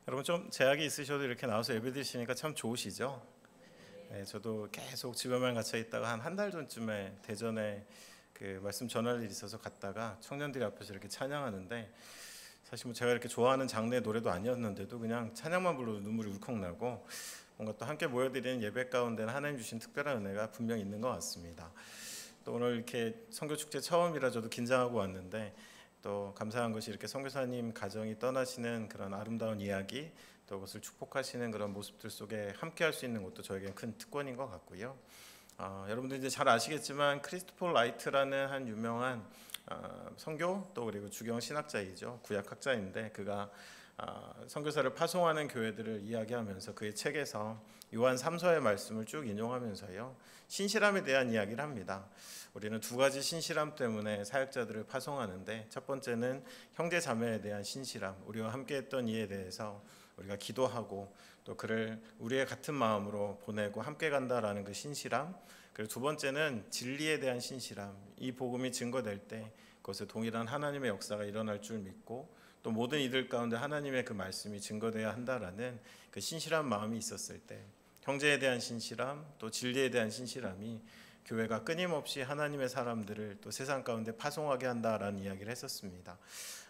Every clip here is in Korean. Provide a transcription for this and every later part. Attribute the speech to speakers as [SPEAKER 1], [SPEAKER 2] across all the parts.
[SPEAKER 1] 여러분 좀 제약이 있으셔도 이렇게 나와서 예배드리시니까 참 좋으시죠? 네, 저도 계속 집에만 갇혀 있다가 한 달 전쯤에 대전에 그 말씀 전할 일이 있어서 갔다가 청년들이 앞에서 이렇게 찬양하는데 사실 뭐 제가 이렇게 좋아하는 장르의 노래도 아니었는데도 그냥 찬양만 불러도 눈물이 울컥 나고 뭔가 또 함께 모여드리는 예배 가운데는 하나님 주신 특별한 은혜가 분명히 있는 것 같습니다. 또 오늘 이렇게 선교축제 처음이라 저도 긴장하고 왔는데 또 감사한 것이 이렇게 선교사님 가정이 떠나시는 그런 아름다운 이야기 또 그것을 축복하시는 그런 모습들 속에 함께할 수 있는 것도 저에겐 큰 특권인 것 같고요. 여러분들 이제 잘 아시겠지만 크리스토퍼 라이트라는 한 유명한 선교 또 그리고 주경 신학자이죠. 구약학자인데 그가 선교사를 파송하는 교회들을 이야기하면서 그의 책에서 요한 3서의 말씀을 쭉 인용하면서요 신실함에 대한 이야기를 합니다. 우리는 두 가지 신실함 때문에 사역자들을 파송하는데 첫 번째는 형제 자매에 대한 신실함, 우리와 함께했던 이에 대해서 우리가 기도하고 또 그를 우리의 같은 마음으로 보내고 함께 간다라는 그 신실함. 그리고 두 번째는 진리에 대한 신실함. 이 복음이 증거될 때 그것에 동일한 하나님의 역사가 일어날 줄 믿고 또 모든 이들 가운데 하나님의 그 말씀이 증거되어야 한다라는 그 신실한 마음이 있었을 때 형제에 대한 신실함 또 진리에 대한 신실함이 교회가 끊임없이 하나님의 사람들을 또 세상 가운데 파송하게 한다라는 이야기를 했었습니다.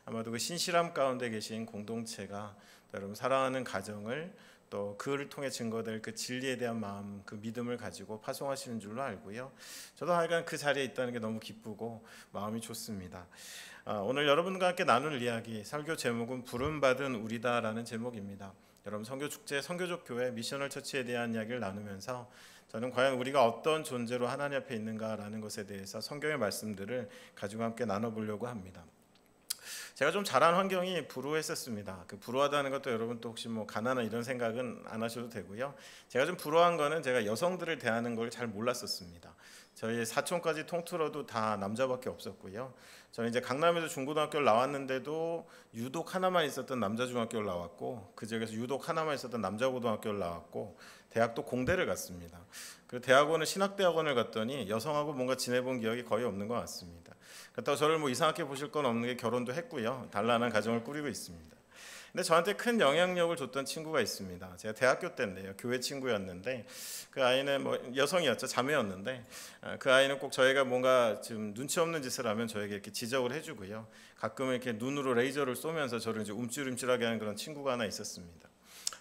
[SPEAKER 1] 아마도 그 신실함 가운데 계신 공동체가 여러분 사랑하는 가정을 또 그를 통해 증거될 그 진리에 대한 마음, 그 믿음을 가지고 파송하시는 줄로 알고요. 저도 하여간 그 자리에 있다는 게 너무 기쁘고 마음이 좋습니다. 오늘 여러분과 함께 나눌 이야기, 설교 제목은 부름받은 우리다라는 제목입니다. 여러분 선교축제, 선교적 교회, 미셔널 처치에 대한 이야기를 나누면서 저는 과연 우리가 어떤 존재로 하나님 앞에 있는가라는 것에 대해서 성경의 말씀들을 가지고 함께 나눠보려고 합니다. 제가 좀 자란 환경이 불우했었습니다. 그 불우하다는 것도 여러분 또 혹시 뭐 가난한 이런 생각은 안 하셔도 되고요. 제가 좀 불우한 거는 제가 여성들을 대하는 걸 잘 몰랐었습니다. 저희 사촌까지 통틀어도 다 남자밖에 없었고요. 저는 이제 강남에서 중고등학교를 나왔는데도 유독 하나만 있었던 남자 중학교를 나왔고 그 지역에서 유독 하나만 있었던 남자 고등학교를 나왔고 대학도 공대를 갔습니다. 그리고 대학원은 신학대학원을 갔더니 여성하고 뭔가 지내본 기억이 거의 없는 것 같습니다. 그렇다고 저를 뭐 이상하게 보실 건 없는 게 결혼도 했고요. 단란한 가정을 꾸리고 있습니다. 근데 저한테 큰 영향력을 줬던 친구가 있습니다. 제가 대학교 때인데요. 교회 친구였는데 그 아이는 뭐 여성이었죠. 자매였는데 그 아이는 꼭 저희가 뭔가 좀 눈치 없는 짓을 하면 저에게 이렇게 지적을 해주고요. 가끔은 이렇게 눈으로 레이저를 쏘면서 저를 이제 움찔움찔하게 하는 그런 친구가 하나 있었습니다.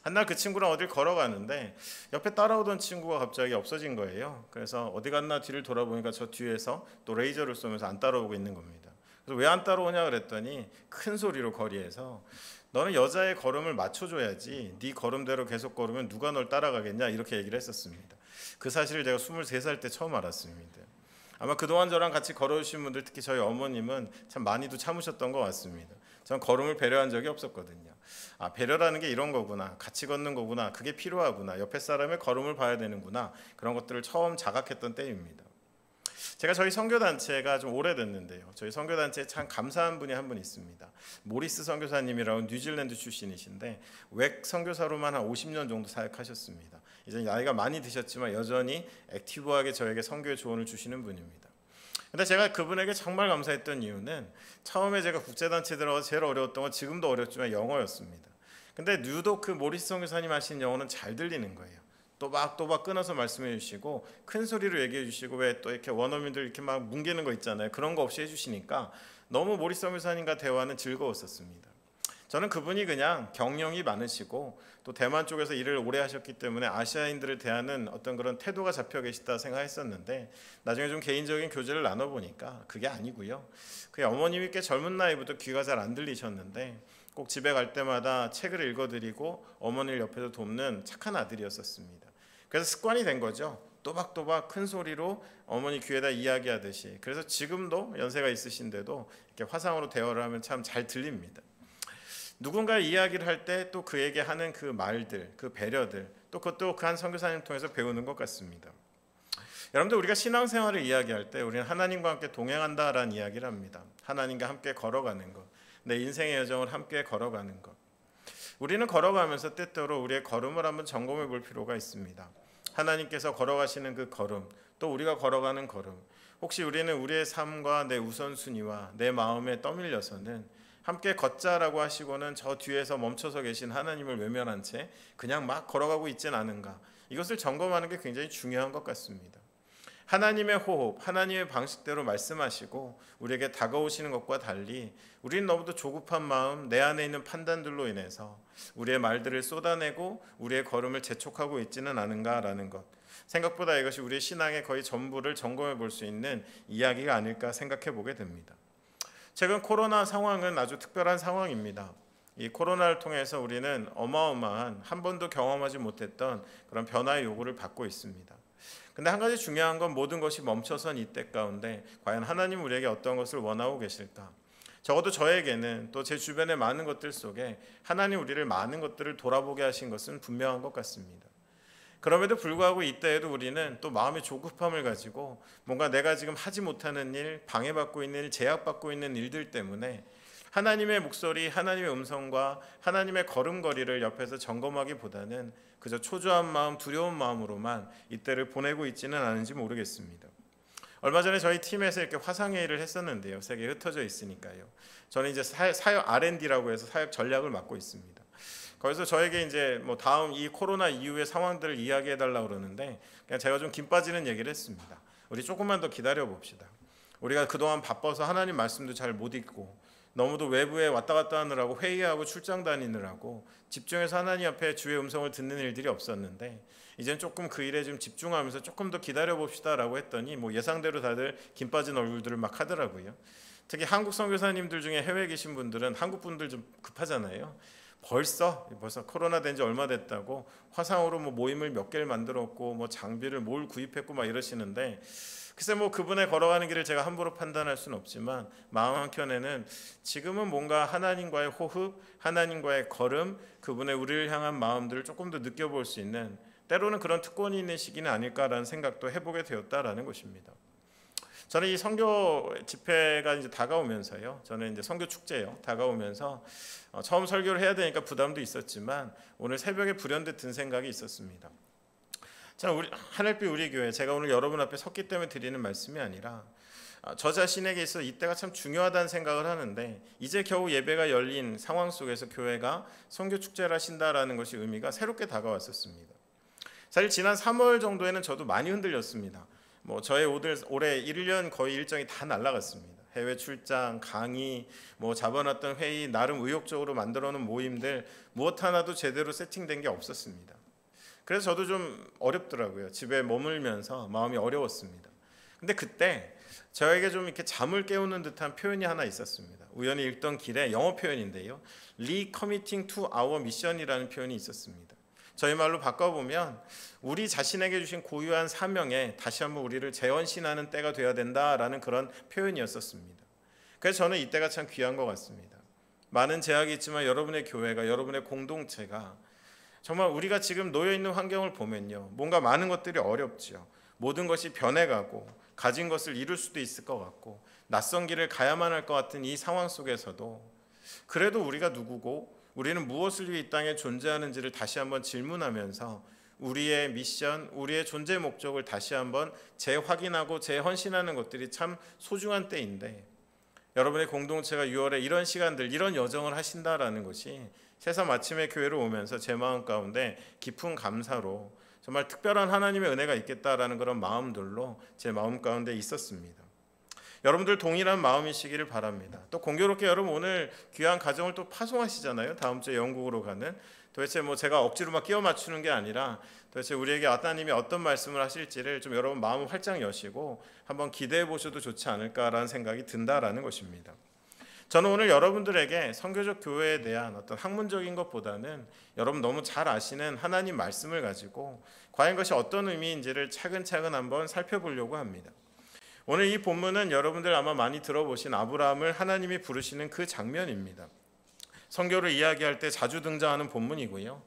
[SPEAKER 1] 한날 그 친구랑 어딜 걸어가는데 옆에 따라오던 친구가 갑자기 없어진 거예요. 그래서 어디 갔나 뒤를 돌아보니까 저 뒤에서 또 레이저를 쏘면서 안 따라오고 있는 겁니다. 그래서 왜 안 따라오냐 그랬더니 큰 소리로 거리에서 너는 여자의 걸음을 맞춰줘야지 네 걸음대로 계속 걸으면 누가 널 따라가겠냐 이렇게 얘기를 했었습니다. 그 사실을 제가 23살 때 처음 알았습니다. 아마 그동안 저랑 같이 걸어주신 분들 특히 저희 어머님은 참 많이도 참으셨던 것 같습니다. 전 걸음을 배려한 적이 없었거든요. 배려라는 게 이런 거구나, 같이 걷는 거구나, 그게 필요하구나, 옆에 사람의 걸음을 봐야 되는구나, 그런 것들을 처음 자각했던 때입니다. 제가 저희 선교단체가 좀 오래됐는데요. 저희 선교단체에 참 감사한 분이 한 분 있습니다. 모리스 선교사님이라고 뉴질랜드 출신이신데 웩 선교사로만 한 50년 정도 사역하셨습니다. 이제 나이가 많이 드셨지만 여전히 액티브하게 저에게 선교의 조언을 주시는 분입니다. 근데 제가 그분에게 정말 감사했던 이유는 처음에 제가 국제단체 들어가서 제일 어려웠던 건 지금도 어렵지만 영어였습니다. 근데 유독 그 모리스 선교사님 하신 영어는 잘 들리는 거예요. 또박또박 끊어서 말씀해 주시고 큰 소리로 얘기해 주시고 왜 또 이렇게 원어민들 이렇게 막 뭉개는 거 있잖아요. 그런 거 없이 해주시니까 너무 모리스 선교사님과 대화는 즐거웠었습니다. 저는 그분이 그냥 경력이 많으시고 또 대만 쪽에서 일을 오래 하셨기 때문에 아시아인들을 대하는 어떤 그런 태도가 잡혀 계시다 생각했었는데 나중에 좀 개인적인 교제를 나눠보니까 그게 아니고요. 그 어머님이 꽤 젊은 나이부터 귀가 잘 안 들리셨는데 꼭 집에 갈 때마다 책을 읽어드리고 어머니를 옆에서 돕는 착한 아들이었었습니다. 그래서 습관이 된 거죠. 또박또박 큰 소리로 어머니 귀에다 이야기하듯이. 그래서 지금도 연세가 있으신데도 이렇게 화상으로 대화를 하면 참 잘 들립니다. 누군가 이야기를 할 때 또 그에게 하는 그 말들, 그 배려들, 또 그것도 그 한 선교사님 통해서 배우는 것 같습니다. 여러분들 우리가 신앙생활을 이야기할 때 우리는 하나님과 함께 동행한다라는 이야기를 합니다. 하나님과 함께 걸어가는 것, 내 인생의 여정을 함께 걸어가는 것. 우리는 걸어가면서 때때로 우리의 걸음을 한번 점검해 볼 필요가 있습니다. 하나님께서 걸어가시는 그 걸음, 또 우리가 걸어가는 걸음, 혹시 우리는 우리의 삶과 내 우선순위와 내 마음에 떠밀려서는 함께 걷자라고 하시고는 저 뒤에서 멈춰서 계신 하나님을 외면한 채 그냥 막 걸어가고 있진 않은가, 이것을 점검하는 게 굉장히 중요한 것 같습니다. 하나님의 호흡, 하나님의 방식대로 말씀하시고 우리에게 다가오시는 것과 달리 우리는 너무도 조급한 마음, 내 안에 있는 판단들로 인해서 우리의 말들을 쏟아내고 우리의 걸음을 재촉하고 있지는 않은가라는 것, 생각보다 이것이 우리의 신앙의 거의 전부를 점검해 볼 수 있는 이야기가 아닐까 생각해 보게 됩니다. 최근 코로나 상황은 아주 특별한 상황입니다. 이 코로나를 통해서 우리는 어마어마한 한 번도 경험하지 못했던 그런 변화의 요구를 받고 있습니다. 근데 한 가지 중요한 건 모든 것이 멈춰선 이때 가운데 과연 하나님 우리에게 어떤 것을 원하고 계실까? 적어도 저에게는 또 제 주변의 많은 것들 속에 하나님 우리를 많은 것들을 돌아보게 하신 것은 분명한 것 같습니다. 그럼에도 불구하고 이때에도 우리는 또 마음의 조급함을 가지고 뭔가 내가 지금 하지 못하는 일, 방해받고 있는 일, 제약받고 있는 일들 때문에 하나님의 목소리, 하나님의 음성과 하나님의 걸음걸이를 옆에서 점검하기보다는 그저 초조한 마음, 두려운 마음으로만 이때를 보내고 있지는 않은지 모르겠습니다. 얼마 전에 저희 팀에서 이렇게 화상회의를 했었는데요. 세계에 흩어져 있으니까요. 저는 이제 사역 R&D라고 해서 사역 전략을 맡고 있습니다. 거기서 저에게 이제 뭐 다음 이 코로나 이후의 상황들을 이야기해 달라고 그러는데 그냥 제가 좀 김 빠지는 얘기를 했습니다. 우리 조금만 더 기다려 봅시다. 우리가 그동안 바빠서 하나님 말씀도 잘 못 읽고 너무도 외부에 왔다 갔다 하느라고 회의하고 출장 다니느라고 집중해서 하나님 앞에 주의 음성을 듣는 일들이 없었는데 이젠 조금 그 일에 좀 집중하면서 조금 더 기다려 봅시다라고 했더니 뭐 예상대로 다들 김 빠진 얼굴들을 막 하더라고요. 특히 한국 선교사님들 중에 해외에 계신 분들은 한국 분들 좀 급하잖아요. 벌써 코로나 된 지 얼마 됐다고 화상으로 뭐 모임을 몇 개를 만들었고 뭐 장비를 뭘 구입했고 막 이러시는데 글쎄 뭐 그분의 걸어가는 길을 제가 함부로 판단할 수는 없지만 마음 한켠에는 지금은 뭔가 하나님과의 호흡, 하나님과의 걸음, 그분의 우리를 향한 마음들을 조금 더 느껴볼 수 있는 때로는 그런 특권이 있는 시기는 아닐까라는 생각도 해보게 되었다라는 것입니다. 저는 이 선교 집회가 이제 다가오면서요. 저는 이제 선교 축제요. 다가오면서 처음 설교를 해야 되니까 부담도 있었지만 오늘 새벽에 불현듯 든 생각이 있었습니다. 자, 우리 하늘빛 우리 교회, 제가 오늘 여러분 앞에 섰기 때문에 드리는 말씀이 아니라 저 자신에게 있어 이때가 참 중요하다는 생각을 하는데 이제 겨우 예배가 열린 상황 속에서 교회가 선교 축제를 하신다라는 것이 의미가 새롭게 다가왔었습니다. 사실 지난 3월 정도에는 저도 많이 흔들렸습니다. 뭐 저의 올해 1년 거의 일정이 다 날아갔습니다. 해외 출장, 강의, 뭐 잡아놨던 회의, 나름 의욕적으로 만들어놓은 모임들 무엇 하나도 제대로 세팅된 게 없었습니다. 그래서 저도 좀 어렵더라고요. 집에 머물면서 마음이 어려웠습니다. 근데 그때 저에게 좀 이렇게 잠을 깨우는 듯한 표현이 하나 있었습니다. 우연히 읽던 길에 영어 표현인데요. Recommitting to our mission이라는 표현이 있었습니다. 저희 말로 바꿔보면 우리 자신에게 주신 고유한 사명에 다시 한번 우리를 재헌신하는 때가 되어야 된다라는 그런 표현이었었습니다. 그래서 저는 이때가 참 귀한 것 같습니다. 많은 제약이 있지만 여러분의 교회가, 여러분의 공동체가 정말 우리가 지금 놓여있는 환경을 보면요. 뭔가 많은 것들이 어렵죠. 모든 것이 변해가고 가진 것을 잃을 수도 있을 것 같고 낯선 길을 가야만 할 것 같은 이 상황 속에서도 그래도 우리가 누구고 우리는 무엇을 위해 이 땅에 존재하는지를 다시 한번 질문하면서 우리의 미션, 우리의 존재 목적을 다시 한번 재확인하고 재헌신하는 것들이 참 소중한 때인데 여러분의 공동체가 6월에 이런 시간들, 이런 여정을 하신다라는 것이 새삼 아침에 교회로 오면서 제 마음 가운데 깊은 감사로 정말 특별한 하나님의 은혜가 있겠다라는 그런 마음들로 제 마음 가운데 있었습니다. 여러분들 동일한 마음이시기를 바랍니다. 또 공교롭게 여러분 오늘 귀한 가정을 또 파송하시잖아요. 다음 주에 영국으로 가는. 도대체 뭐 제가 억지로 막 끼워 맞추는 게 아니라 도대체 우리에게 하나님이 어떤 말씀을 하실지를 좀 여러분 마음을 활짝 여시고 한번 기대해 보셔도 좋지 않을까라는 생각이 든다라는 것입니다. 저는 오늘 여러분들에게 선교적 교회에 대한 어떤 학문적인 것보다는 여러분 너무 잘 아시는 하나님 말씀을 가지고 과연 그것이 어떤 의미인지를 차근차근 한번 살펴보려고 합니다. 오늘 이 본문은 여러분들 아마 많이 들어보신 아브라함을 하나님이 부르시는 그 장면입니다. 선교를 이야기할 때 자주 등장하는 본문이고요.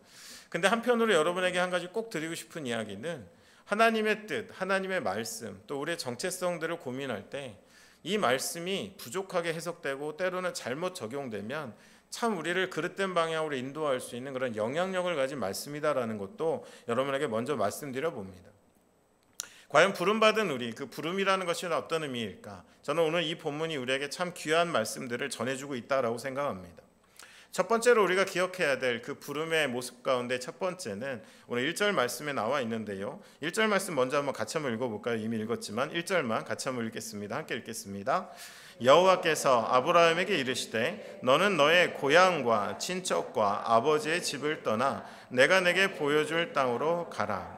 [SPEAKER 1] 근데 한편으로 여러분에게 한 가지 꼭 드리고 싶은 이야기는 하나님의 뜻, 하나님의 말씀, 또 우리의 정체성들을 고민할 때 이 말씀이 부족하게 해석되고 때로는 잘못 적용되면 참 우리를 그릇된 방향으로 인도할 수 있는 그런 영향력을 가진 말씀이다라는 것도 여러분에게 먼저 말씀드려 봅니다. 과연 부름받은 우리, 그 부름이라는 것이 어떤 의미일까? 저는 오늘 이 본문이 우리에게 참 귀한 말씀들을 전해주고 있다라고 생각합니다. 첫 번째로 우리가 기억해야 될 그 부름의 모습 가운데 첫 번째는 오늘 1절 말씀에 나와 있는데요. 1절 말씀 먼저 한번 같이 한번 읽어볼까요? 이미 읽었지만 1절만 같이 한번 읽겠습니다. 함께 읽겠습니다. 여호와께서 아브라함에게 이르시되 너는 너의 고향과 친척과 아버지의 집을 떠나 내가 내게 보여줄 땅으로 가라.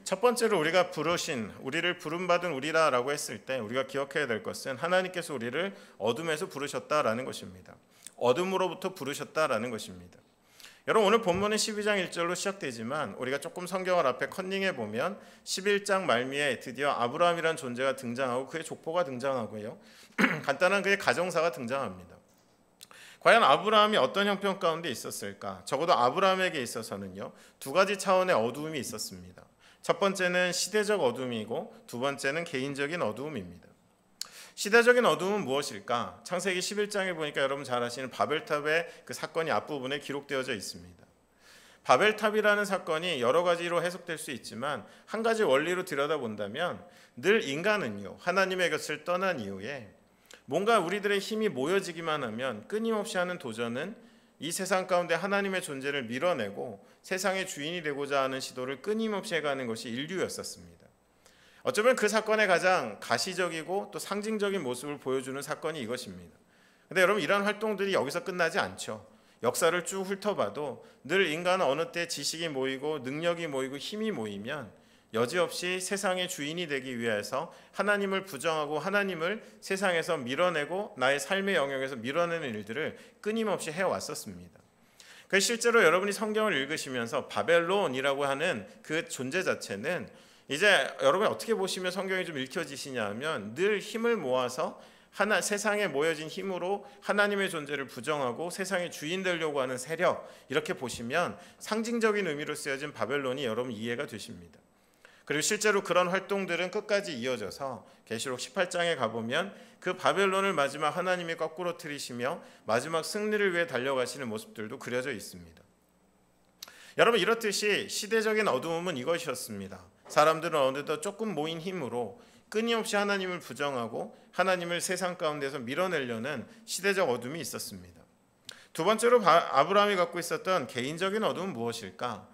[SPEAKER 1] 첫 번째로 우리가 부르신, 우리를 부름받은 우리라라고 했을 때 우리가 기억해야 될 것은 하나님께서 우리를 어둠에서 부르셨다라는 것입니다. 어둠으로부터 부르셨다라는 것입니다. 여러분, 오늘 본문은 12장 1절로 시작되지만 우리가 조금 성경을 앞에 컨닝해 보면 11장 말미에 드디어 아브라함이라는 존재가 등장하고 그의 족보가 등장하고요. 간단한 그의 가정사가 등장합니다. 과연 아브라함이 어떤 형편 가운데 있었을까? 적어도 아브라함에게 있어서는요, 두 가지 차원의 어두움이 있었습니다. 첫 번째는 시대적 어둠이고 두 번째는 개인적인 어두움입니다. 시대적인 어둠은 무엇일까? 창세기 11장에 보니까 여러분 잘 아시는 바벨탑의 그 사건이 앞부분에 기록되어져 있습니다. 바벨탑이라는 사건이 여러 가지로 해석될 수 있지만 한 가지 원리로 들여다본다면 늘 인간은요, 하나님의 것을 떠난 이후에 뭔가 우리들의 힘이 모여지기만 하면 끊임없이 하는 도전은 이 세상 가운데 하나님의 존재를 밀어내고 세상의 주인이 되고자 하는 시도를 끊임없이 해가는 것이 인류였었습니다. 어쩌면 그 사건의 가장 가시적이고 또 상징적인 모습을 보여주는 사건이 이것입니다. 그런데 여러분, 이런 활동들이 여기서 끝나지 않죠. 역사를 쭉 훑어봐도 늘 인간은 어느 때 지식이 모이고 능력이 모이고 힘이 모이면 여지없이 세상의 주인이 되기 위해서 하나님을 부정하고 하나님을 세상에서 밀어내고 나의 삶의 영역에서 밀어내는 일들을 끊임없이 해왔었습니다. 그래서 실제로 여러분이 성경을 읽으시면서 바벨론이라고 하는 그 존재 자체는 이제 여러분이 어떻게 보시면 성경이 좀 읽혀지시냐 하면 늘 힘을 모아서 세상에 모여진 힘으로 하나님의 존재를 부정하고 세상의 주인 되려고 하는 세력, 이렇게 보시면 상징적인 의미로 쓰여진 바벨론이 여러분 이해가 되십니다. 그리고 실제로 그런 활동들은 끝까지 이어져서 계시록 18장에 가보면 그 바벨론을 마지막 하나님이 거꾸로 틀이시며 마지막 승리를 위해 달려가시는 모습들도 그려져 있습니다. 여러분, 이렇듯이 시대적인 어두움은 이것이었습니다. 사람들은 어느덧 조금 모인 힘으로 끊임없이 하나님을 부정하고 하나님을 세상 가운데서 밀어내려는 시대적 어둠이 있었습니다. 두 번째로 아브라함이 갖고 있었던 개인적인 어둠은 무엇일까?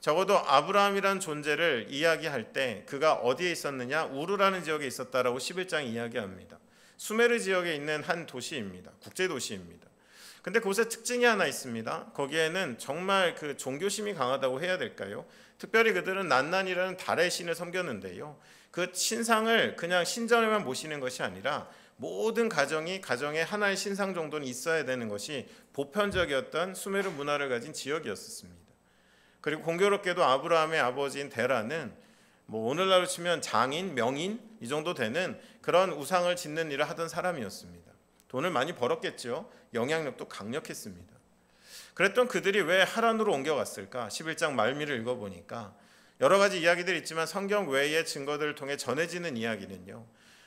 [SPEAKER 1] 적어도 아브라함이란 존재를 이야기할 때 그가 어디에 있었느냐? 우르라는 지역에 있었다라고 11장이 이야기합니다. 수메르 지역에 있는 한 도시입니다. 국제 도시입니다. 근데 그곳에 특징이 하나 있습니다. 거기에는 정말 그 종교심이 강하다고 해야 될까요? 특별히 그들은 난난이라는 달의 신을 섬겼는데요. 그 신상을 그냥 신전에만 모시는 것이 아니라 모든 가정에 하나의 신상 정도는 있어야 되는 것이 보편적이었던 수메르 문화를 가진 지역이었습니다. 그리고 공교롭게도 아브라함의 아버지인 데라는 오늘날로 치면 장인, 명인 이 정도 되는 그런 우상을 짓는 일을 하던 사람이었습니다. 돈을 많이 벌었겠죠. 영향력도 강력했습니다. 그랬던 그들이 왜 하란으로 옮겨갔을까? 11장 말미를 읽어보니까 여러 가지 이야기들이 있지만 성경 외의 증거들을 통해 전해지는 이야기는요,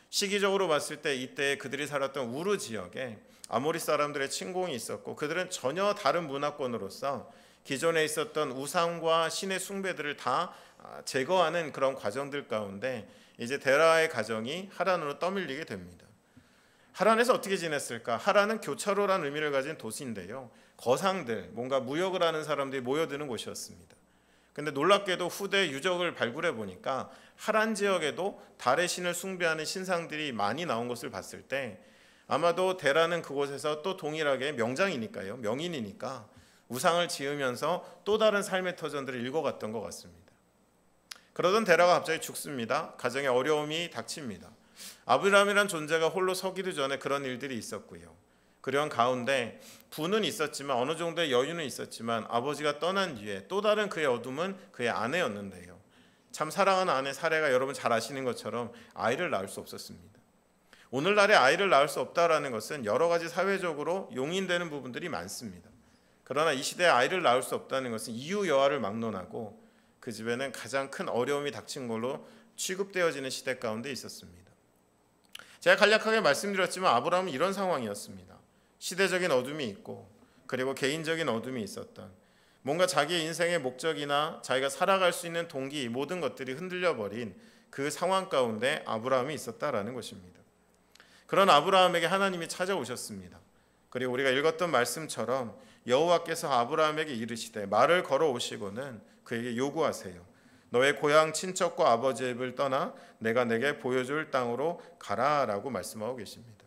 [SPEAKER 1] 시기적으로 봤을 때 이때 그들이 살았던 우르 지역에 아모리 사람들의 침공이 있었고 그들은 전혀 다른 문화권으로서 기존에 있었던 우상과 신의 숭배들을 다 제거하는 그런 과정들 가운데 이제 데라의 가정이 하란으로 떠밀리게 됩니다. 하란에서 어떻게 지냈을까? 하란은 교차로라는 의미를 가진 도시인데요, 거상들, 뭔가 무역을 하는 사람들이 모여드는 곳이었습니다. 근데 놀랍게도 후대 유적을 발굴해 보니까 하란 지역에도 달의 신을 숭배하는 신상들이 많이 나온 것을 봤을 때 아마도 데라는 그곳에서 또 동일하게 명장이니까요, 명인이니까 우상을 지으면서 또 다른 삶의 터전들을 읽어갔던 것 같습니다. 그러던 데라가 갑자기 죽습니다. 가정에 어려움이 닥칩니다. 아브라함이란 존재가 홀로 서기도 전에 그런 일들이 있었고요. 그런 가운데 부는 있었지만 어느 정도의 여유는 있었지만 아버지가 떠난 뒤에 또 다른 그의 어둠은 그의 아내였는데요, 참 사랑하는 아내 사레가 여러분 잘 아시는 것처럼 아이를 낳을 수 없었습니다. 오늘날에 아이를 낳을 수 없다라는 것은 여러 가지 사회적으로 용인되는 부분들이 많습니다. 그러나 이 시대에 아이를 낳을 수 없다는 것은 이유 여하를 막론하고 그 집에는 가장 큰 어려움이 닥친 걸로 취급되어지는 시대 가운데 있었습니다. 제가 간략하게 말씀드렸지만 아브라함은 이런 상황이었습니다. 시대적인 어둠이 있고 그리고 개인적인 어둠이 있었던, 뭔가 자기의 인생의 목적이나 자기가 살아갈 수 있는 동기, 모든 것들이 흔들려버린 그 상황 가운데 아브라함이 있었다라는 것입니다. 그런 아브라함에게 하나님이 찾아오셨습니다. 그리고 우리가 읽었던 말씀처럼 여호와께서 아브라함에게 이르시되 말을 걸어오시고는 그에게 요구하세요. 너의 고향 친척과 아버지의 집을 떠나 내가 내게 보여줄 땅으로 가라라고 말씀하고 계십니다.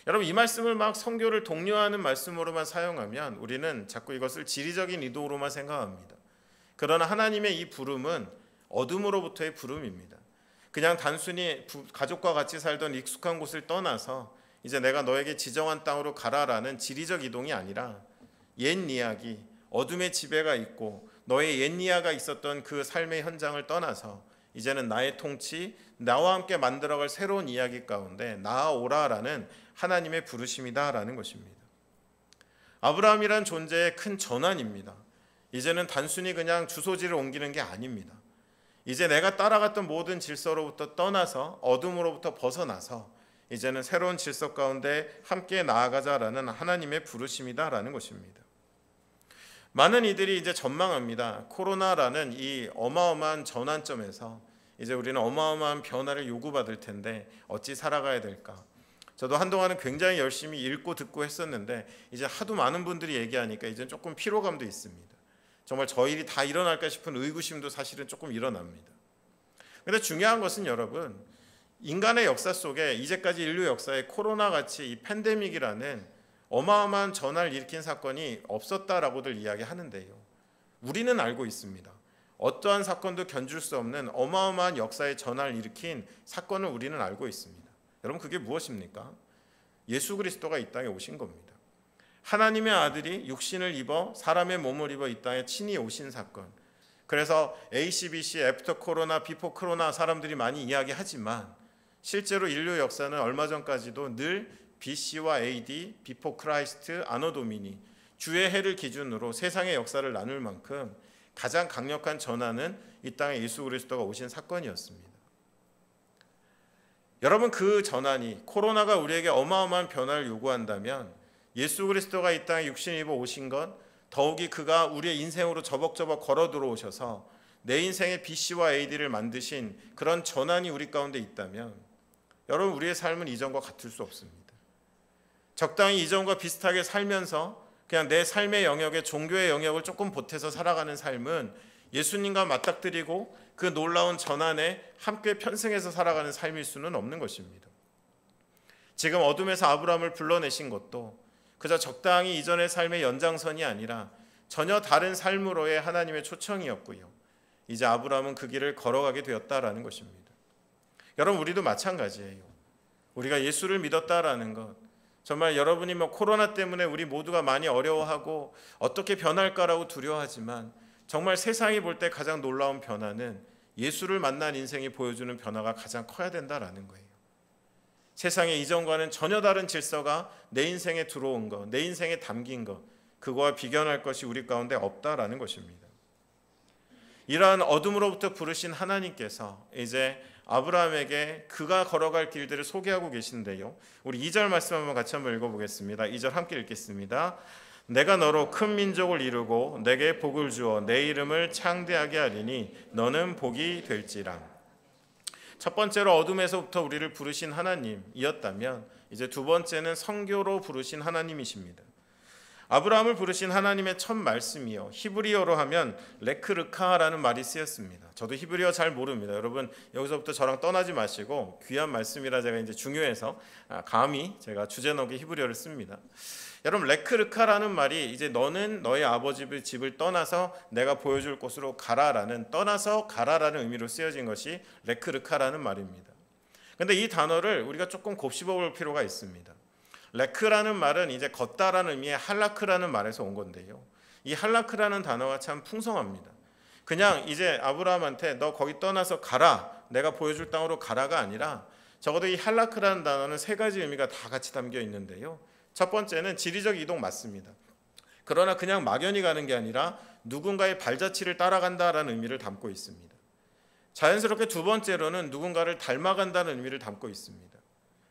[SPEAKER 1] 여러분, 이 말씀을 막 선교를 독려하는 말씀으로만 사용하면 우리는 자꾸 이것을 지리적인 이동으로만 생각합니다. 그러나 하나님의 이 부름은 어둠으로부터의 부름입니다. 그냥 단순히 가족과 같이 살던 익숙한 곳을 떠나서 이제 내가 너에게 지정한 땅으로 가라라는 지리적 이동이 아니라 옛 이야기, 어둠의 지배가 있고 너의 옛 이야기가 있었던 그 삶의 현장을 떠나서 이제는 나의 통치, 나와 함께 만들어갈 새로운 이야기 가운데 나아오라라는 하나님의 부르심이다라는 것입니다. 아브라함이란 존재의 큰 전환입니다. 이제는 단순히 그냥 주소지를 옮기는 게 아닙니다. 이제 내가 따라갔던 모든 질서로부터 떠나서 어둠으로부터 벗어나서 이제는 새로운 질서 가운데 함께 나아가자라는 하나님의 부르심이다라는 것입니다. 많은 이들이 이제 전망합니다. 코로나라는 이 어마어마한 전환점에서 이제 우리는 어마어마한 변화를 요구받을 텐데 어찌 살아가야 될까? 저도 한동안은 굉장히 열심히 읽고 듣고 했었는데 이제 하도 많은 분들이 얘기하니까 이제 조금 피로감도 있습니다. 정말 저 일이 다 일어날까 싶은 의구심도 사실은 조금 일어납니다. 그런데 중요한 것은 여러분, 인간의 역사 속에 이제까지 인류 역사에 코로나같이 이 팬데믹이라는 어마어마한 전화를 일으킨 사건이 없었다라고들 이야기하는데요. 우리는 알고 있습니다. 어떠한 사건도 견줄 수 없는 어마어마한 역사의 전화를 일으킨 사건을 우리는 알고 있습니다. 여러분, 그게 무엇입니까? 예수 그리스도가 이 땅에 오신 겁니다. 하나님의 아들이 육신을 입어 사람의 몸을 입어 이 땅에 친히 오신 사건. 그래서 ACBC, 애프터 코로나, 비포 코로나 사람들이 많이 이야기하지만 실제로 인류 역사는 얼마 전까지도 늘 BC와 AD, 비포 크라이스트, 아노 도미니, 주의 해를 기준으로 세상의 역사를 나눌 만큼 가장 강력한 전환은 이 땅에 예수 그리스도가 오신 사건이었습니다. 여러분, 그 전환이 코로나가 우리에게 어마어마한 변화를 요구한다면 예수 그리스도가 이 땅에 육신을 입어 오신 것, 더욱이 그가 우리의 인생으로 저벅저벅 걸어 들어오셔서 내 인생의 BC와 AD를 만드신 그런 전환이 우리 가운데 있다면 여러분, 우리의 삶은 이전과 같을 수 없습니다. 적당히 이전과 비슷하게 살면서 그냥 내 삶의 영역에 종교의 영역을 조금 보태서 살아가는 삶은 예수님과 맞닥뜨리고 그 놀라운 전환에 함께 편승해서 살아가는 삶일 수는 없는 것입니다. 지금 어둠에서 아브라함을 불러내신 것도 그저 적당히 이전의 삶의 연장선이 아니라 전혀 다른 삶으로의 하나님의 초청이었고요. 이제 아브라함은 그 길을 걸어가게 되었다라는 것입니다. 여러분, 우리도 마찬가지예요. 우리가 예수를 믿었다라는 것, 정말 여러분이 코로나 때문에 우리 모두가 많이 어려워하고 어떻게 변할까라고 두려워하지만 정말 세상이 볼 때 가장 놀라운 변화는 예수를 만난 인생이 보여주는 변화가 가장 커야 된다라는 거예요. 세상의 이전과는 전혀 다른 질서가 내 인생에 들어온 것, 내 인생에 담긴 것, 그거와 비견할 것이 우리 가운데 없다라는 것입니다. 이러한 어둠으로부터 부르신 하나님께서 이제 아브라함에게 그가 걸어갈 길들을 소개하고 계신데요. 우리 2절 말씀 한번 같이 한번 읽어보겠습니다. 2절 함께 읽겠습니다. 내가 너로 큰 민족을 이루고 내게 복을 주어 내 이름을 창대하게 하리니 너는 복이 될지라. 첫 번째로 어둠에서부터 우리를 부르신 하나님이었다면 이제 두 번째는 선교로 부르신 하나님이십니다. 아브라함을 부르신 하나님의 첫 말씀이요, 히브리어로 하면 레크르카라는 말이 쓰였습니다. 저도 히브리어 잘 모릅니다. 여러분, 여기서부터 저랑 떠나지 마시고 귀한 말씀이라 제가 이제 중요해서 감히 제가 주제넘게 히브리어를 씁니다. 여러분, 레크르카라는 말이 이제 너는 너의 아버지 집을 떠나서 내가 보여줄 곳으로 가라라는, 떠나서 가라라는 의미로 쓰여진 것이 레크르카라는 말입니다. 그런데 이 단어를 우리가 조금 곱씹어 볼 필요가 있습니다. 레크라는 말은 이제 걷다라는 의미의 할라크라는 말에서 온 건데요. 이 할라크라는 단어가 참 풍성합니다. 그냥 이제 아브라함한테 너 거기 떠나서 가라, 내가 보여줄 땅으로 가라가 아니라 적어도 이 할라크라는 단어는 세 가지 의미가 다 같이 담겨 있는데요. 첫 번째는 지리적 이동 맞습니다. 그러나 그냥 막연히 가는 게 아니라 누군가의 발자취를 따라간다라는 의미를 담고 있습니다. 자연스럽게 두 번째로는 누군가를 닮아간다는 의미를 담고 있습니다.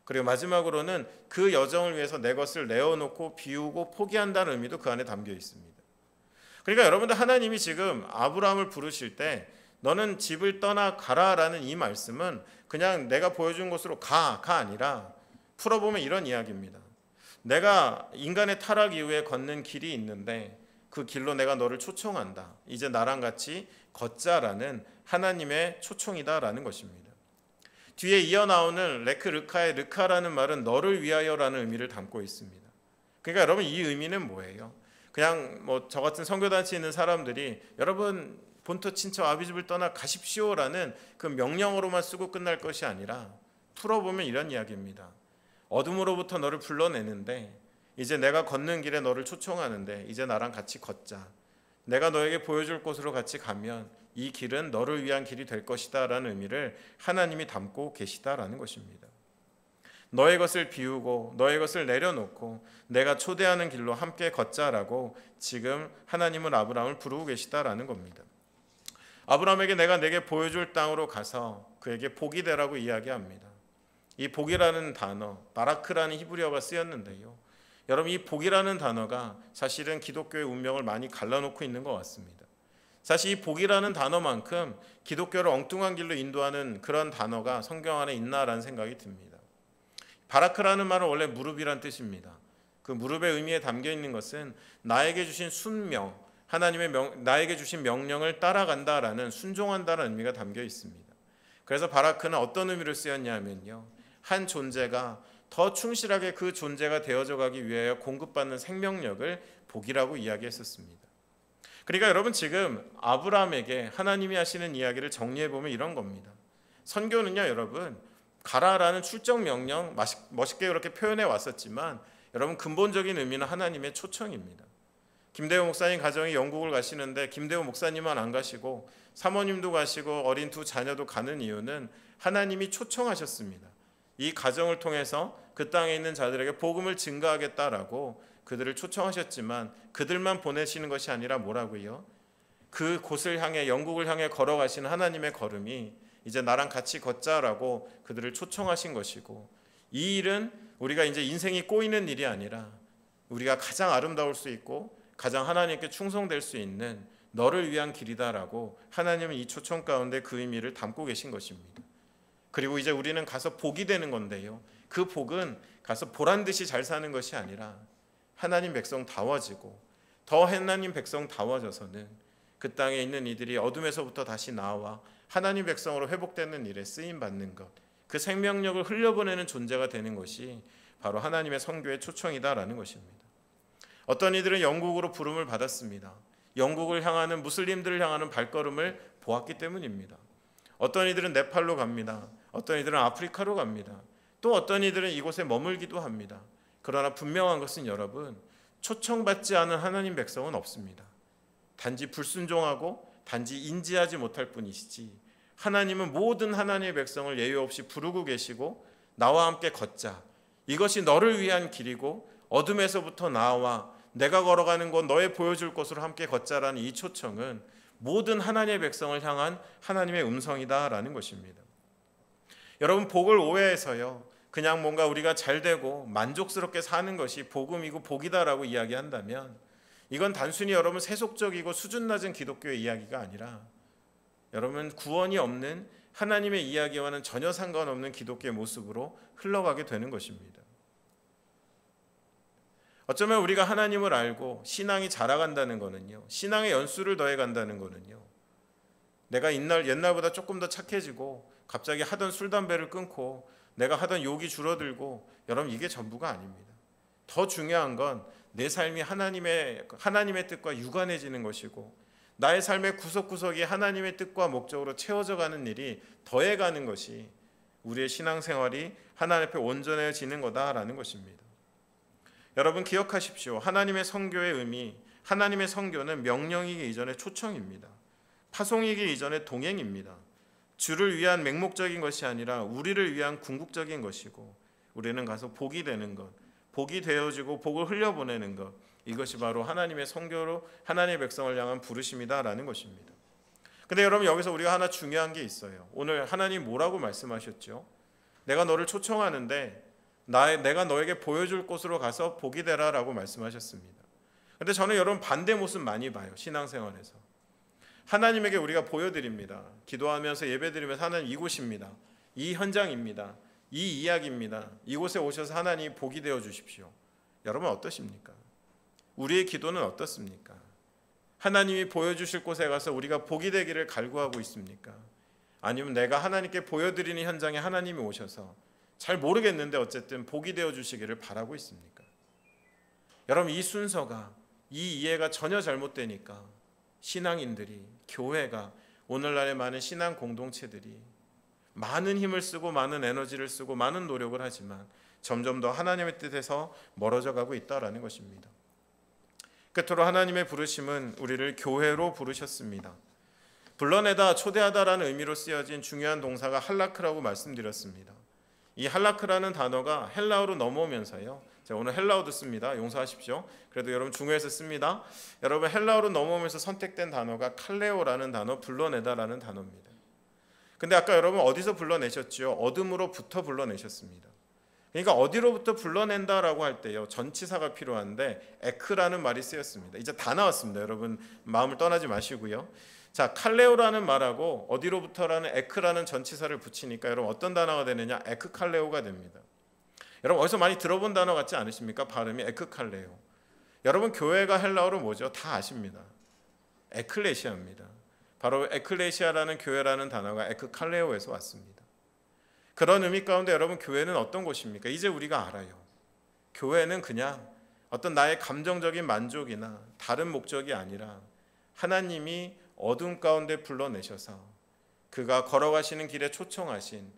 [SPEAKER 1] 그리고 마지막으로는 그 여정을 위해서 내 것을 내어놓고 비우고 포기한다는 의미도 그 안에 담겨 있습니다. 그러니까 여러분들, 하나님이 지금 아브라함을 부르실 때 너는 집을 떠나 가라라는 이 말씀은 그냥 내가 보여준 곳으로 가가 아니라 풀어보면 이런 이야기입니다. 내가 인간의 타락 이후에 걷는 길이 있는데 그 길로 내가 너를 초청한다. 이제 나랑 같이 걷자라는 하나님의 초청이다라는 것입니다. 뒤에 이어 나오는 레크 르카의 르카라는 말은 너를 위하여라는 의미를 담고 있습니다. 그러니까 여러분 이 의미는 뭐예요? 그냥 뭐 저 같은 선교단체에 있는 사람들이 여러분 본토 친척 아비집을 떠나 가십시오라는 그 명령어로만 쓰고 끝날 것이 아니라 풀어보면 이런 이야기입니다. 어둠으로부터 너를 불러내는데 이제 내가 걷는 길에 너를 초청하는데 이제 나랑 같이 걷자. 내가 너에게 보여줄 곳으로 같이 가면 이 길은 너를 위한 길이 될 것이다 라는 의미를 하나님이 담고 계시다라는 것입니다. 너의 것을 비우고 너의 것을 내려놓고 내가 초대하는 길로 함께 걷자라고 지금 하나님은 아브라함을 부르고 계시다라는 겁니다. 아브라함에게 내게 보여줄 땅으로 가서 그에게 복이 되라고 이야기합니다. 이 복이라는 단어, 바라크라는 히브리어가 쓰였는데요. 여러분 이 복이라는 단어가 사실은 기독교의 운명을 많이 갈라놓고 있는 것 같습니다. 사실 이 복이라는 단어만큼 기독교를 엉뚱한 길로 인도하는 그런 단어가 성경 안에 있나라는 생각이 듭니다. 바라크라는 말은 원래 무릎이란 뜻입니다. 그 무릎의 의미에 담겨 있는 것은 나에게 주신 순명, 나에게 주신 명령을 따라간다라는 순종한다는 의미가 담겨 있습니다. 그래서 바라크는 어떤 의미로 쓰였냐면요. 한 존재가 더 충실하게 그 존재가 되어져 가기 위하여 공급받는 생명력을 복이라고 이야기했었습니다. 그러니까 여러분 지금 아브라함에게 하나님이 하시는 이야기를 정리해 보면 이런 겁니다. 선교는요 여러분 가라라는 출정 명령 멋있게 그렇게 표현해 왔었지만 여러분 근본적인 의미는 하나님의 초청입니다. 김대호 목사님 가정이 영국을 가시는데 김대호 목사님만 안 가시고 사모님도 가시고 어린 두 자녀도 가는 이유는 하나님이 초청하셨습니다. 이 가정을 통해서 그 땅에 있는 자들에게 복음을 증거하겠다라고 그들을 초청하셨지만 그들만 보내시는 것이 아니라 뭐라고요? 그 곳을 향해 영국을 향해 걸어가시는 하나님의 걸음이 이제 나랑 같이 걷자라고 그들을 초청하신 것이고 이 일은 우리가 이제 인생이 꼬이는 일이 아니라 우리가 가장 아름다울 수 있고 가장 하나님께 충성될 수 있는 너를 위한 길이다라고 하나님은 이 초청 가운데 그 의미를 담고 계신 것입니다. 그리고 이제 우리는 가서 복이 되는 건데요. 그 복은 가서 보란듯이 잘 사는 것이 아니라 하나님 백성다워지고 더 하나님 백성다워져서는 그 땅에 있는 이들이 어둠에서부터 다시 나와 하나님 백성으로 회복되는 일에 쓰임받는 것, 그 생명력을 흘려보내는 존재가 되는 것이 바로 하나님의 선교의 초청이다라는 것입니다. 어떤 이들은 영국으로 부름을 받았습니다. 영국을 향하는 무슬림들을 향하는 발걸음을 보았기 때문입니다. 어떤 이들은 네팔로 갑니다. 어떤 이들은 아프리카로 갑니다. 또 어떤 이들은 이곳에 머물기도 합니다. 그러나 분명한 것은 여러분 초청받지 않은 하나님 백성은 없습니다. 단지 불순종하고 단지 인지하지 못할 뿐이시지 하나님은 모든 하나님의 백성을 예외 없이 부르고 계시고 나와 함께 걷자. 이것이 너를 위한 길이고 어둠에서부터 나와 내가 걸어가는 곳 너의 보여줄 곳으로 함께 걷자라는 이 초청은 모든 하나님의 백성을 향한 하나님의 음성이다라는 것입니다. 여러분 복을 오해해서요. 그냥 뭔가 우리가 잘 되고 만족스럽게 사는 것이 복음이고 복이다라고 이야기한다면 이건 단순히 여러분 세속적이고 수준 낮은 기독교의 이야기가 아니라 여러분 구원이 없는 하나님의 이야기와는 전혀 상관없는 기독교의 모습으로 흘러가게 되는 것입니다. 어쩌면 우리가 하나님을 알고 신앙이 자라간다는 것은요. 신앙의 연수를 더해간다는 것은요. 내가 옛날보다 조금 더 착해지고 갑자기 하던 술 담배를 끊고 내가 하던 욕이 줄어들고 여러분 이게 전부가 아닙니다. 더 중요한 건 내 삶이 하나님의 뜻과 유관해지는 것이고 나의 삶의 구석구석이 하나님의 뜻과 목적으로 채워져 가는 일이 더해가는 것이 우리의 신앙생활이 하나님 앞에 온전해지는 거다라는 것입니다. 여러분 기억하십시오. 하나님의 선교의 의미, 하나님의 선교는 명령이기 이전에 초청입니다. 파송이기 이전에 동행입니다. 주를 위한 맹목적인 것이 아니라 우리를 위한 궁극적인 것이고 우리는 가서 복이 되는 것, 복이 되어지고 복을 흘려보내는 것, 이것이 바로 하나님의 선교로 하나님의 백성을 향한 부르심이다라는 것입니다. 근데 여러분 여기서 우리가 하나 중요한 게 있어요. 오늘 하나님 뭐라고 말씀하셨죠? 내가 너를 초청하는데 내가 너에게 보여줄 곳으로 가서 복이 되라라고 말씀하셨습니다. 근데 저는 여러분 반대 모습 많이 봐요. 신앙생활에서. 하나님에게 우리가 보여드립니다. 기도하면서 예배드리면서 하나님 이곳입니다. 이 현장입니다. 이 이야기입니다. 이곳에 오셔서 하나님 복이 되어 주십시오. 여러분 어떠십니까? 우리의 기도는 어떻습니까? 하나님이 보여주실 곳에 가서 우리가 복이 되기를 갈구하고 있습니까? 아니면 내가 하나님께 보여드리는 현장에 하나님이 오셔서 잘 모르겠는데 어쨌든 복이 되어 주시기를 바라고 있습니까? 여러분 이 순서가, 이 이해가 전혀 잘못되니까 신앙인들이, 교회가, 오늘날의 많은 신앙 공동체들이 많은 힘을 쓰고 많은 에너지를 쓰고 많은 노력을 하지만 점점 더 하나님의 뜻에서 멀어져 가고 있다라는 것입니다. 끝으로 하나님의 부르심은 우리를 교회로 부르셨습니다. 불러내다, 초대하다라는 의미로 쓰여진 중요한 동사가 할라크라고 말씀드렸습니다. 이 할라크라는 단어가 헬라어로 넘어오면서요. 제가 오늘 헬라어도 씁니다. 용서하십시오. 그래도 여러분 중요해서 씁니다. 여러분 헬라어로 넘어오면서 선택된 단어가 칼레오라는 단어, 불러내다라는 단어입니다. 근데 아까 여러분 어디서 불러내셨죠? 어둠으로부터 불러내셨습니다. 그러니까 어디로부터 불러낸다라고 할 때요, 전치사가 필요한데 에크라는 말이 쓰였습니다. 이제 다 나왔습니다. 여러분 마음을 떠나지 마시고요. 자, 칼레오라는 말하고 어디로부터라는 에크라는 전치사를 붙이니까 여러분 어떤 단어가 되느냐? 에크칼레오가 됩니다. 여러분 어디서 많이 들어본 단어 같지 않으십니까? 발음이 에크칼레오. 여러분 교회가 헬라어로 뭐죠? 다 아십니다. 에클레시아입니다. 바로 에클레시아라는 교회라는 단어가 에크칼레오에서 왔습니다. 그런 의미 가운데 여러분 교회는 어떤 곳입니까? 이제 우리가 알아요. 교회는 그냥 어떤 나의 감정적인 만족이나 다른 목적이 아니라 하나님이 어둠 가운데 불러내셔서 그가 걸어가시는 길에 초청하신,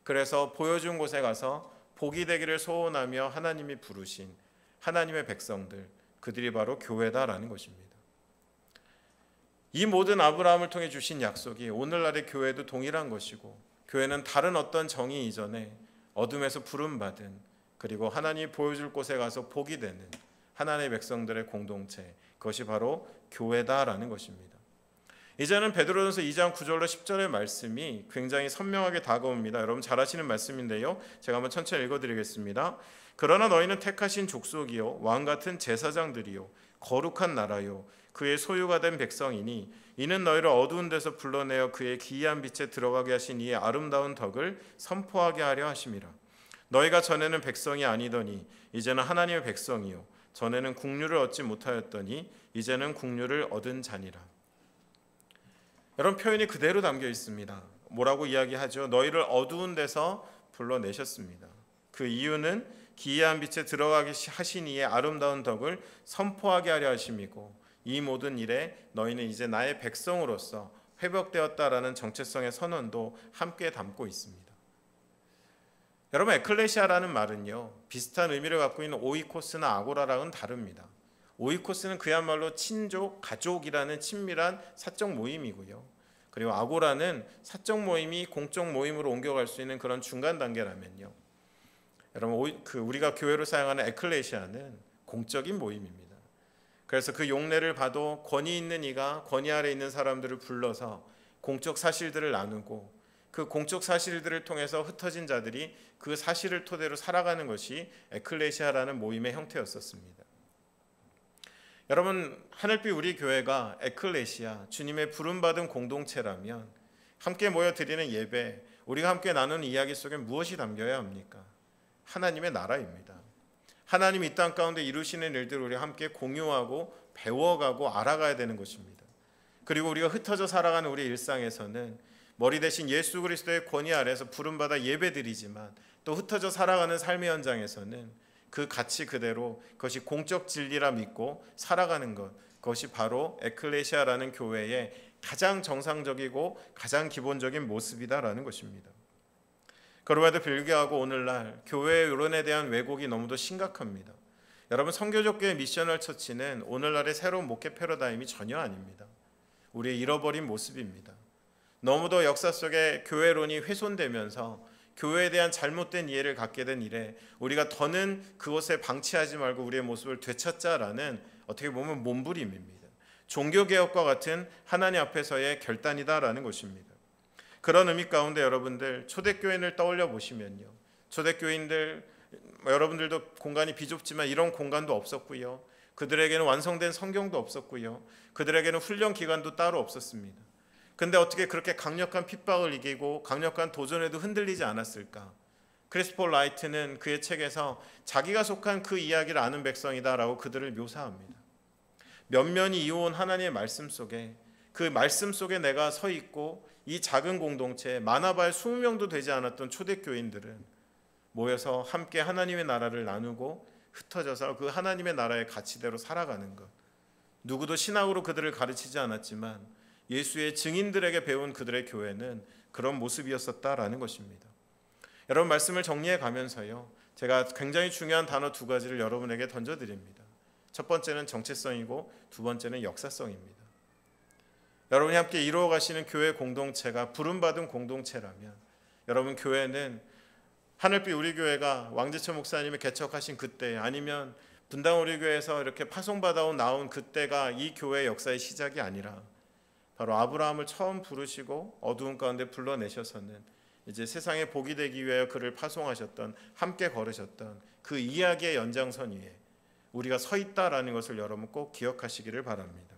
[SPEAKER 1] 그래서 보여준 곳에 가서 복이 되기를 소원하며 하나님이 부르신 하나님의 백성들, 그들이 바로 교회다라는 것입니다. 이 모든 아브라함을 통해 주신 약속이 오늘날의 교회도 동일한 것이고, 교회는 다른 어떤 정의 이전에 어둠에서 부름받은, 그리고 하나님이 보여줄 곳에 가서 복이 되는 하나님의 백성들의 공동체, 그것이 바로 교회다라는 것입니다. 이제는 베드로전서 2장 9절로 10절의 말씀이 굉장히 선명하게 다가옵니다. 여러분 잘 아시는 말씀인데요. 제가 한번 천천히 읽어드리겠습니다. 그러나 너희는 택하신 족속이요 왕같은 제사장들이요 거룩한 나라요 그의 소유가 된 백성이니 이는 너희를 어두운 데서 불러내어 그의 기이한 빛에 들어가게 하신 이의 아름다운 덕을 선포하게 하려 하심이라. 너희가 전에는 백성이 아니더니 이제는 하나님의 백성이요 전에는 국류를 얻지 못하였더니 이제는 국류를 얻은 자니라. 여러분 표현이 그대로 담겨 있습니다. 뭐라고 이야기하죠? 너희를 어두운 데서 불러내셨습니다. 그 이유는 기이한 빛에 들어가게 하신 이의 아름다운 덕을 선포하게 하려 하심이고, 이 모든 일에 너희는 이제 나의 백성으로서 회복되었다라는 정체성의 선언도 함께 담고 있습니다. 여러분 에클레시아라는 말은요, 비슷한 의미를 갖고 있는 오이코스나 아고라랑은 다릅니다. 오이코스는 그야말로 친족, 가족이라는 친밀한 사적 모임이고요. 그리고 아고라는 사적 모임이 공적 모임으로 옮겨갈 수 있는 그런 중간 단계라면요. 여러분 우리가 교회로 사용하는 에클레시아는 공적인 모임입니다. 그래서 그 용례를 봐도 권위 있는 이가 권위 아래 있는 사람들을 불러서 공적 사실들을 나누고, 그 공적 사실들을 통해서 흩어진 자들이 그 사실을 토대로 살아가는 것이 에클레시아라는 모임의 형태였었습니다. 여러분 하늘빛 우리 교회가 에클레시아, 주님의 부름받은 공동체라면 함께 모여 드리는 예배, 우리가 함께 나누는 이야기 속에 무엇이 담겨야 합니까? 하나님의 나라입니다. 하나님이 이 땅 가운데 이루시는 일들을 우리 함께 공유하고 배워가고 알아가야 되는 것입니다. 그리고 우리가 흩어져 살아가는 우리 일상에서는 머리 대신 예수 그리스도의 권위 아래서 부름받아 예배드리지만 또 흩어져 살아가는 삶의 현장에서는 그 가치 그대로 그것이 공적 진리라 믿고 살아가는 것, 그것이 바로 에클레시아라는 교회의 가장 정상적이고 가장 기본적인 모습이다라는 것입니다. 그럼에도 불구하고 오늘날 교회의 이론에 대한 왜곡이 너무도 심각합니다. 여러분 선교적교회 미셔널 처치는 오늘날의 새로운 목회 패러다임이 전혀 아닙니다. 우리의 잃어버린 모습입니다. 너무도 역사 속에 교회론이 훼손되면서 교회에 대한 잘못된 이해를 갖게 된 이래 우리가 더는 그것에 방치하지 말고 우리의 모습을 되찾자라는, 어떻게 보면 몸부림입니다. 종교개혁과 같은 하나님 앞에서의 결단이다라는 것입니다. 그런 의미 가운데 여러분들 초대교인을 떠올려 보시면요, 초대교인들 여러분들도 공간이 비좁지만 이런 공간도 없었고요, 그들에게는 완성된 성경도 없었고요. 그들에게는 훈련 기관도 따로 없었습니다. 근데 어떻게 그렇게 강력한 핍박을 이기고 강력한 도전에도 흔들리지 않았을까? 크리스폴 라이트는 그의 책에서 자기가 속한 그 이야기를 아는 백성이다라고 그들을 묘사합니다. 면면이 이어온 하나님의 말씀 속에, 그 말씀 속에 내가 서 있고 이 작은 공동체, 많아봐야 20명도 되지 않았던 초대교인들은 모여서 함께 하나님의 나라를 나누고 흩어져서 그 하나님의 나라의 가치대로 살아가는 것. 누구도 신학으로 그들을 가르치지 않았지만 예수의 증인들에게 배운 그들의 교회는 그런 모습이었었다라는 것입니다. 여러분, 말씀을 정리해 가면서요, 제가 굉장히 중요한 단어 두 가지를 여러분에게 던져드립니다. 첫 번째는 정체성이고 두 번째는 역사성입니다. 여러분이 함께 이루어 가시는 교회 공동체가 부름받은 공동체라면, 여러분 교회는 하늘빛 우리 교회가 왕지천 목사님이 개척하신 그때, 아니면 분당 우리 교회에서 이렇게 파송받아 나온 그때가 이 교회의 역사의 시작이 아니라 바로 아브라함을 처음 부르시고 어두운 가운데 불러내셔서는 이제 세상에 복이 되기 위하여 그를 파송하셨던, 함께 걸으셨던 그 이야기의 연장선 위에 우리가 서 있다라는 것을 여러분 꼭 기억하시기를 바랍니다.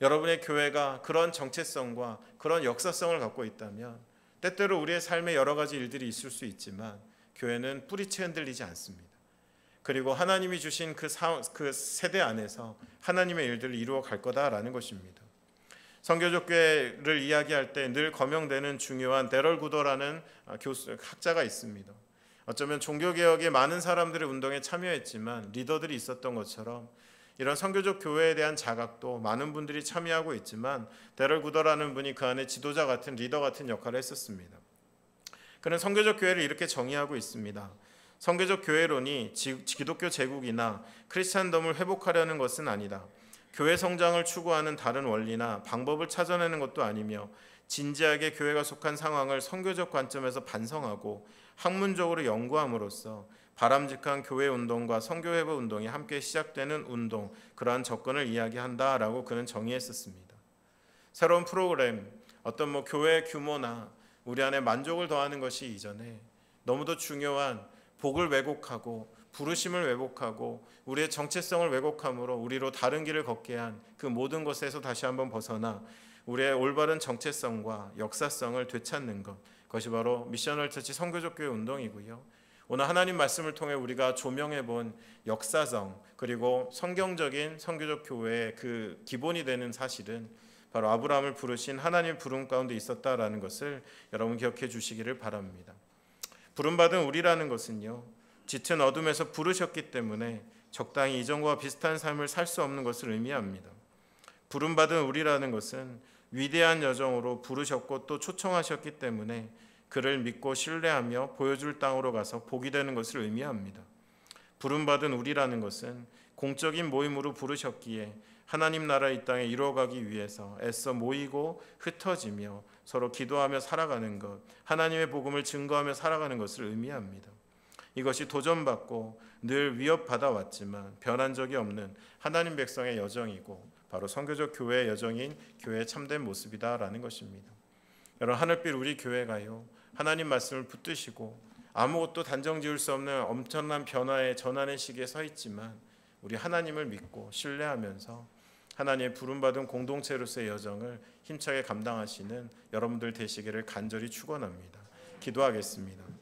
[SPEAKER 1] 여러분의 교회가 그런 정체성과 그런 역사성을 갖고 있다면 때때로 우리의 삶에 여러 가지 일들이 있을 수 있지만 교회는 뿌리채 흔들리지 않습니다. 그리고 하나님이 주신 그 세대 안에서 하나님의 일들을 이루어 갈 거다라는 것입니다. 선교적 교회를 이야기할 때 늘 거명되는 중요한 데럴 구더라는 학자가 있습니다. 어쩌면 종교개혁에 많은 사람들의 운동에 참여했지만 리더들이 있었던 것처럼 이런 선교적 교회에 대한 자각도 많은 분들이 참여하고 있지만 데럴 구더라는 분이 그 안에 지도자 같은, 리더 같은 역할을 했었습니다. 그는 선교적 교회를 이렇게 정의하고 있습니다. 선교적 교회론이 기독교 제국이나 크리스찬덤을 회복하려는 것은 아니다. 교회 성장을 추구하는 다른 원리나 방법을 찾아내는 것도 아니며 진지하게 교회가 속한 상황을 선교적 관점에서 반성하고 학문적으로 연구함으로써 바람직한 교회 운동과 선교 회복 운동이 함께 시작되는 운동, 그러한 접근을 이야기한다라고 그는 정의했었습니다. 새로운 프로그램, 어떤 교회의 규모나 우리 안에 만족을 더하는 것이 이전에 너무도 중요한 복을 왜곡하고 부르심을 왜곡하고 우리의 정체성을 왜곡함으로 우리로 다른 길을 걷게 한 그 모든 것에서 다시 한번 벗어나 우리의 올바른 정체성과 역사성을 되찾는 것, 그것이 바로 미셔널 처치 선교적 교회 운동이고요. 오늘 하나님 말씀을 통해 우리가 조명해 본 역사성, 그리고 성경적인 선교적 교회의 그 기본이 되는 사실은 바로 아브라함을 부르신 하나님 부름 가운데 있었다라는 것을 여러분 기억해 주시기를 바랍니다. 부름받은 우리라는 것은요, 짙은 어둠에서 부르셨기 때문에 적당히 이전과 비슷한 삶을 살 수 없는 것을 의미합니다. 부름받은 우리라는 것은 위대한 여정으로 부르셨고 또 초청하셨기 때문에 그를 믿고 신뢰하며 보여줄 땅으로 가서 복이 되는 것을 의미합니다. 부름받은 우리라는 것은 공적인 모임으로 부르셨기에 하나님 나라 이 땅에 이루어가기 위해서 애써 모이고 흩어지며 서로 기도하며 살아가는 것, 하나님의 복음을 증거하며 살아가는 것을 의미합니다. 이것이 도전받고 늘 위협받아 왔지만 변한 적이 없는 하나님 백성의 여정이고 바로 선교적 교회의 여정인 교회의 참된 모습이다라는 것입니다. 여러분, 하늘빛 우리 교회가요, 하나님 말씀을 붙드시고 아무것도 단정 지을 수 없는 엄청난 변화의 전환의 시기에 서 있지만 우리 하나님을 믿고 신뢰하면서 하나님의 부름받은 공동체로서의 여정을 힘차게 감당하시는 여러분들 되시기를 간절히 축원합니다. 기도하겠습니다.